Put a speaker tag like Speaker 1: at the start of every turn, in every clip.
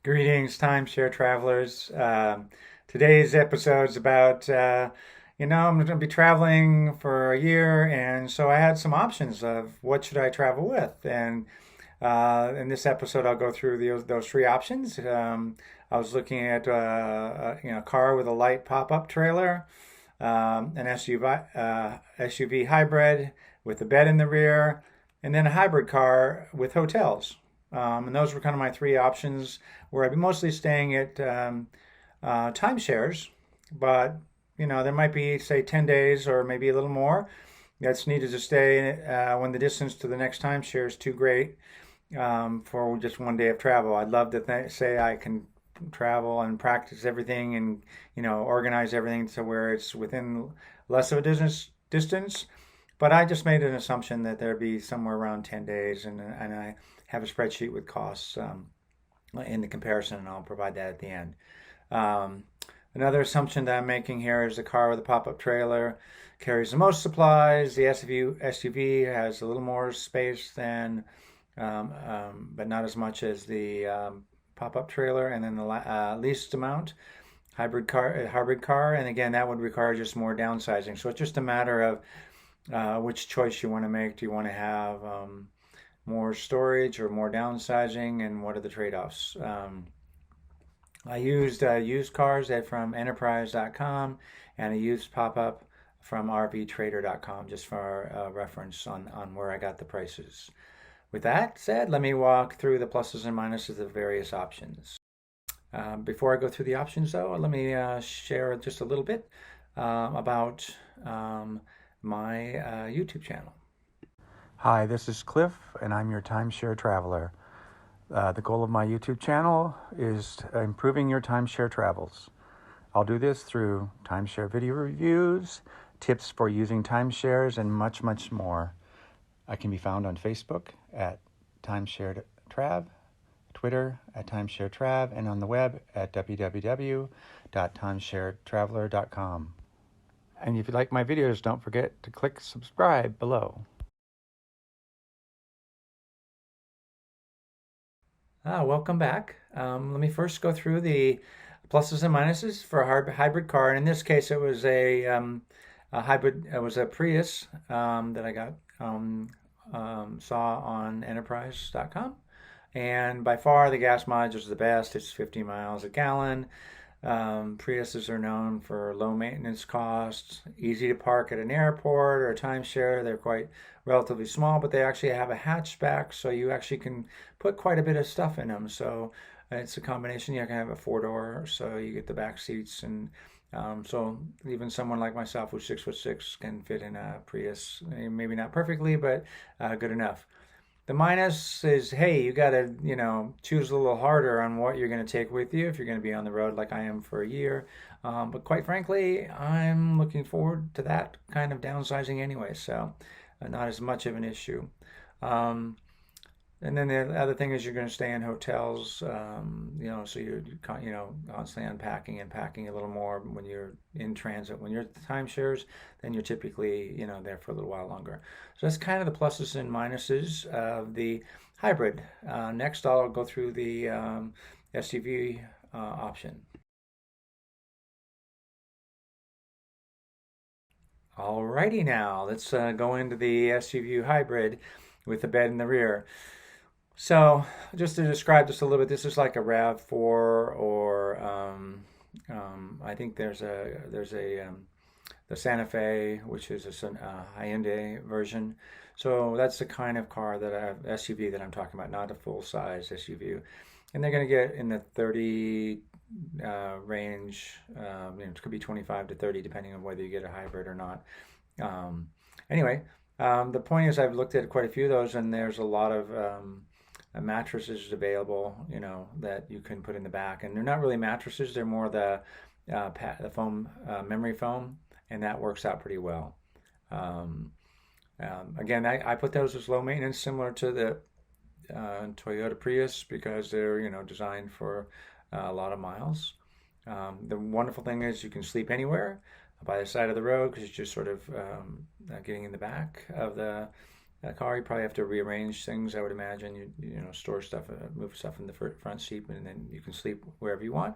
Speaker 1: Greetings, timeshare travelers. Today's episode is about, I'm going to be traveling for a year, and so I had some options of what should I travel with. And in this episode, I'll go through those three options. I was looking at, a car with a light pop-up trailer, an SUV hybrid with a bed in the rear, and then a hybrid car with hotels. And those were kind of my three options where I'd be mostly staying at timeshares, but there might be, say, 10 days or maybe a little more that's needed to stay when the distance to the next timeshare is too great for just one day of travel. I'd love to say I can travel and practice everything and, organize everything to where it's within less of a distance. But I just made an assumption that there'd be somewhere around 10 days, and I have a spreadsheet with costs in the comparison, and I'll provide that at the end. Um, Another assumption that I'm making here is the car with a pop-up trailer carries the most supplies. The SUV has a little more space than, but not as much as the pop-up trailer, and then the least amount hybrid car, and again that would require just more downsizing. So it's just a matter of which choice you want to make. Do you want to have more storage or more downsizing, and what are the trade-offs? I used cars from enterprise.com and a used pop-up from rvtrader.com just for reference on where I got the prices. With that said, let me walk through the pluses and minuses of various options. Before I go through the options, though, let me share just a little bit about my YouTube channel. Hi, this is Cliff, and I'm your timeshare traveler. The goal of my YouTube channel is improving your timeshare travels. I'll do this through timeshare video reviews, tips for using timeshares, and much, much more. I can be found on Facebook at timesharetrav, Twitter at timesharetrav, and on the web at www.timesharetraveler.com. And if you like my videos, don't forget to click subscribe below. Welcome back. Let me first go through the pluses and minuses for a hybrid car. And in this case, it was a hybrid. It was a Prius that I got saw on enterprise.com. And by far, the gas mileage is the best. It's 50 miles a gallon. Priuses are known for low maintenance costs, easy to park at an airport or a timeshare. They're quite relatively small, but they actually have a hatchback, so you actually can put quite a bit of stuff in them. So it's a combination. You can have a four-door, so you get the back seats, and so even someone like myself who's 6'6" can fit in a Prius. Maybe not perfectly, but good enough. The minus is, hey, you got to, choose a little harder on what you're going to take with you if you're going to be on the road like I am for a year. But quite frankly, I'm looking forward to that kind of downsizing anyway, so not as much of an issue. And then the other thing is you're going to stay in hotels, so you're, constantly unpacking and packing a little more when you're in transit. When you're at the timeshares, then you're typically, there for a little while longer. So that's kind of the pluses and minuses of the hybrid. Next, I'll go through the SUV option. Alrighty now, let's go into the SUV hybrid with the bed in the rear. So just to describe this a little bit, this is like a RAV4 or I think there's the Santa Fe, which is a high-end version. So that's the kind of car SUV that I'm talking about, not a full-size SUV. And they're going to get in the 30 range. It could be 25 to 30 depending on whether you get a hybrid or not. Anyway, the point is I've looked at quite a few of those, and there's a lot of mattresses available, that you can put in the back. And they're not really mattresses; they're more the foam, memory foam, and that works out pretty well. Again, I put those as low maintenance, similar to the Toyota Prius, because they're designed for a lot of miles. The wonderful thing is you can sleep anywhere by the side of the road because it's just sort of getting in the back of the a car, you probably have to rearrange things. I would imagine you know store stuff, move stuff in the front seat, and then you can sleep wherever you want.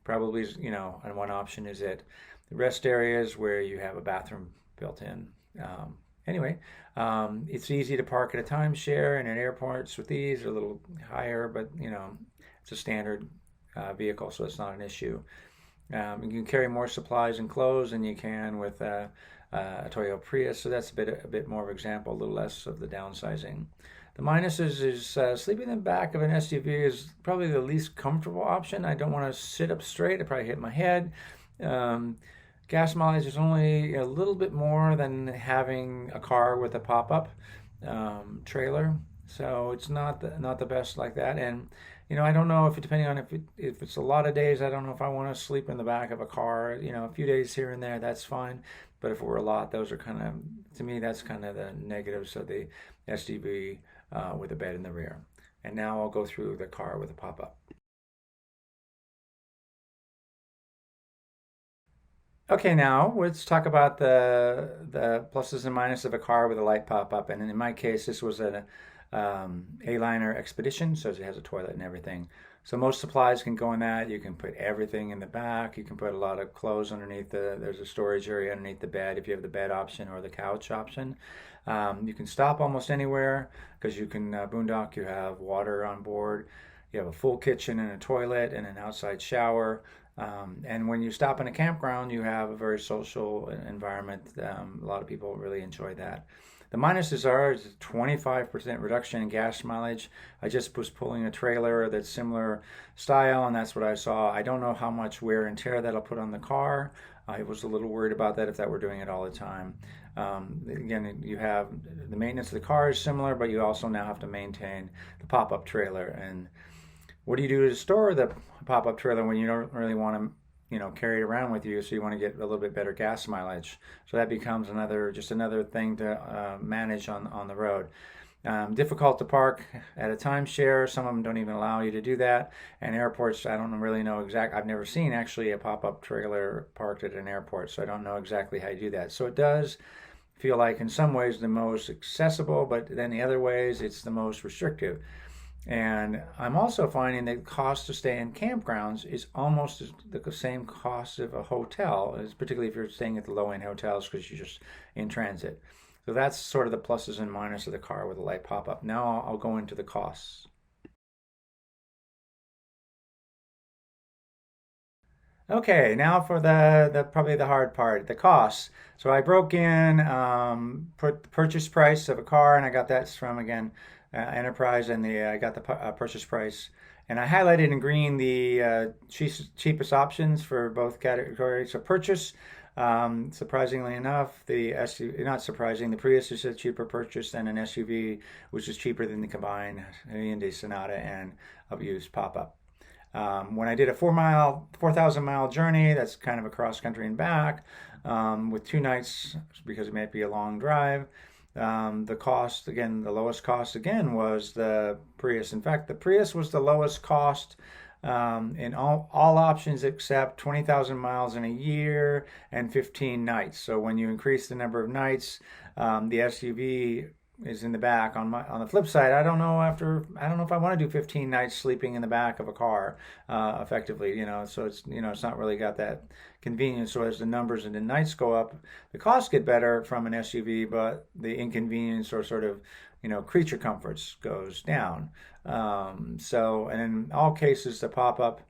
Speaker 1: Probably, you know, and one option is at the rest areas where you have a bathroom built in. Um, anyway, it's easy to park at a timeshare, and at airports with these are a little higher, but you know, it's a standard vehicle, so it's not an issue. You can carry more supplies and clothes than you can with a Toyota Prius, so that's a bit more of an example, a little less of the downsizing. The minuses is sleeping in the back of an SUV is probably the least comfortable option. I don't want to sit up straight. I probably hit my head. Um, Gas mileage is only a little bit more than having a car with a pop-up trailer, so it's not the best like that. And you know, I don't know if depending on if it's a lot of days, I don't know if I want to sleep in the back of a car. You know, a few days here and there, that's fine. But if it were a lot, those are kind of, to me, that's kind of the negatives of the SUV with a bed in the rear. And now I'll go through the car with a pop-up. Okay, now let's talk about the pluses and minuses of a car with a light pop-up. And in my case, this was an A-liner Expedition, so it has a toilet and everything. So most supplies can go in that. You can put everything in the back. You can put a lot of clothes underneath there's a storage area underneath the bed if you have the bed option or the couch option. You can stop almost anywhere because you can boondock. You have water on board. You have a full kitchen and a toilet and an outside shower. And when you stop in a campground, you have a very social environment. A lot of people really enjoy that. The minuses are 25% reduction in gas mileage. I just was pulling a trailer that's similar style, and that's what I saw. I don't know how much wear and tear that'll put on the car. I was a little worried about that if that were doing it all the time. Again, you have the maintenance of the car is similar, but you also now have to maintain the pop-up trailer. And what do you do to store the pop-up trailer when you don't really want to, you know, carry it around with you? So you want to get a little bit better gas mileage. So that becomes another thing to manage on the road. Difficult to park at a timeshare. Some of them don't even allow you to do that. And airports, I don't really know exactly. I've never seen actually a pop-up trailer parked at an airport, so I don't know exactly how you do that. So it does feel like in some ways the most accessible, but then the other ways it's the most restrictive. And I'm also finding that the cost to stay in campgrounds is almost the same cost of a hotel, particularly if you're staying at the low-end hotels because you're just in transit. So that's sort of the pluses and minuses of the car with a light pop-up. Now I'll go into the costs. Okay, now for the probably the hard part, the costs. So I broke in put the purchase price of a car, and I got that from again Enterprise, and the I got the purchase price, and I highlighted in green the cheapest options for both categories of purchase. Surprisingly enough, the SUV, not surprising, the Prius is a cheaper purchase than an SUV, which is cheaper than the combined Hyundai Sonata and used pop-up. When I did a 4,000 mile journey, that's kind of a cross country and back, with 2 nights because it might be a long drive. The cost again, the lowest cost again was the Prius. In fact, the Prius was the lowest cost in all options except 20,000 miles in a year and 15 nights. So when you increase the number of nights, the SUV is in the back. On the flip side, I don't know if I want to do 15 nights sleeping in the back of a car effectively, you know. So it's not really got that convenience. So as the numbers and the nights go up, the costs get better from an SUV, but the inconvenience or sort of, you know, creature comforts goes down. And in all cases, the pop-up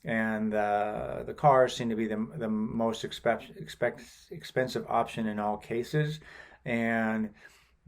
Speaker 1: and the cars seem to be the most expensive option in all cases. And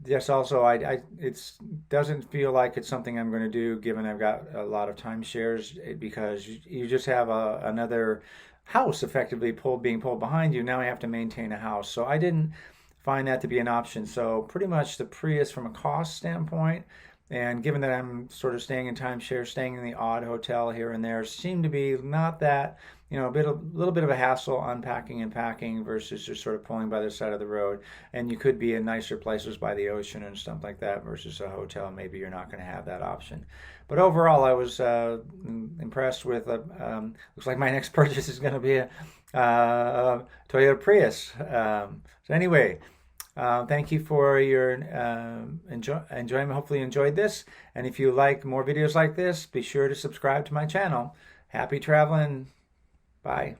Speaker 1: yes, also it doesn't feel like it's something I'm going to do given I've got a lot of timeshares because you just have another house effectively being pulled behind you. Now I have to maintain a house. So I didn't find that to be an option. So pretty much the Prius from a cost standpoint, and given that I'm sort of staying in timeshare, staying in the odd hotel here and there, seemed to be not that, you know, a little bit of a hassle unpacking and packing versus just sort of pulling by the side of the road. And you could be in nicer places by the ocean and stuff like that versus a hotel. Maybe you're not going to have that option. But overall, I was impressed with. Looks like my next purchase is going to be a Toyota Prius. So anyway. Thank you for your enjoyment. Hopefully you enjoyed this. And if you like more videos like this, be sure to subscribe to my channel. Happy traveling. Bye.